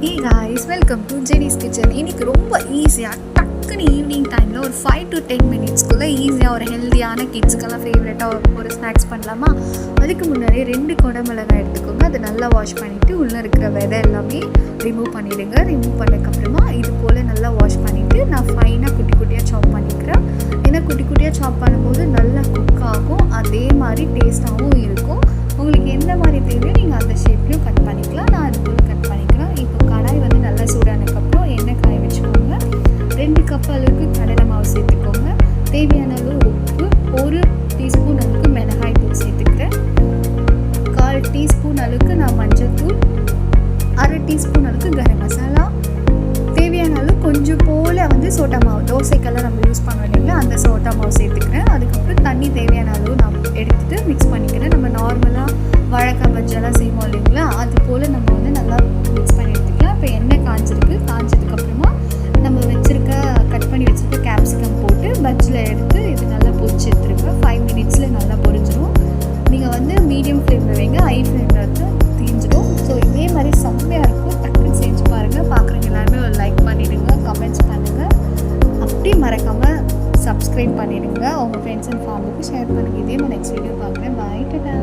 Hey guys, welcome to JD's Kitchen. இன்னைக்கு ரொம்ப ஈஸியாக டக்குன்னு ஈவினிங் டைமில் ஒரு 5 to 10 மினிட்ஸ்க்குள்ளே ஈஸியாக ஒரு ஹெல்த்தியான கிட்ஸுக்கெல்லாம் ஃபேவரட்டாக ஒரு ஸ்நாக்ஸ் பண்ணலாமா? அதுக்கு முன்னாடி 2 குடமிளகாய் எடுத்துக்கோங்க. அதை நல்லா வாஷ் பண்ணிவிட்டு உள்ளே இருக்கிற விதை எல்லாமே ரிமூவ் பண்ணிவிடுங்க. ரிமூவ் பண்ணதுக்கப்புறமா இது போல் நல்லா வாஷ் பண்ணிவிட்டு நான் ஃபைனாக குட்டி குட்டியாக சாப் பண்ணிக்கிறேன். ஏன்னா குட்டி குட்டியாக சாப் பண்ணும்போது நல்லா குக் ஆகும், அதே மாதிரி டேஸ்ட்டாகவும் இருக்கும். உங்களுக்கு எந்த மாதிரி தேவையோ நீங்கள் அந்த ஷேப்லையும் கட் பண்ணிக்கலாம். நான் அது போல் கட் பண்ணிக்கிறேன். இப்போ கடாய் வந்து நல்லா சூடானதுக்கப்புறம் எண்ணெய் காய வச்சுக்கோங்க. 2 கப் அளவுக்கு கடலை மாவு சேர்த்துக்கோங்க. தேவையான அளவு உப்பு, 1 டீஸ்பூன் அளவுக்கு மிளகாய் தூள் சேர்த்துக்கிறேன். 1/4 டீஸ்பூன் அளவுக்கு நான் மஞ்சள் தூள், 1/2 டீஸ்பூன் அளவுக்கு கரம் மசாலா, தேவையான அளவு கொஞ்சம் போல் வந்து சோட்டா மாவு, தோசைக்கெல்லாம் நம்ம யூஸ் பண்ணுவோம் இல்லைங்களா, அந்த சோட்டா மாவு சேர்த்துக்கிறேன். அதுக்கப்புறம் தண்ணி தேவையான அளவு நான் எடுத்துகிட்டு மிக்ஸ் பண்ணிக்கிறேன். நம்ம நார்மலாக வாழைக்காய் பஜ்ஜெல்லாம் செய்வோம் இல்லைங்களா, அது போல் நம்ம வந்து நல்லா மிக்ஸ் பண்ணி எடுத்துக்கலாம். இப்போ எண்ணெய் காஞ்சதுக்கப்புறமா நம்ம கட் பண்ணி வச்சுருக்க கேப்சிகம் போட்டு பஜ்ஜில் எடுத்து இது நல்லா பொரிச்சு எடுத்துருங்க. 5 மினிட்ஸில் நல்லா பொரிஞ்சிடும். நீங்கள் வந்து மீடியம் ஃப்ளேமில் வைங்க, ஹை ஃப்ளேமில் வந்து தீஞ்சிடும். ஸோ இதே மாதிரி செம்மையாக இருக்கும். டக்குன்னு செஞ்சு பாருங்கள். பார்க்குறவங்க எல்லாருமே ஒரு லைக் பண்ணிவிடுங்க, கமெண்ட்ஸ் பண்ணுங்கள், அப்படியே மறக்காமல் சப்ஸ்கிரைப் பண்ணிடுங்க. உங்கள் ஃப்ரெண்ட்ஸ் அண்ட் ஃபேமிலிக்கு ஷேர் பண்ணுங்கள். இதே மாதிரி நெக்ஸ்ட் வீடியோ பார்க்குறேன். பாய், டாடா.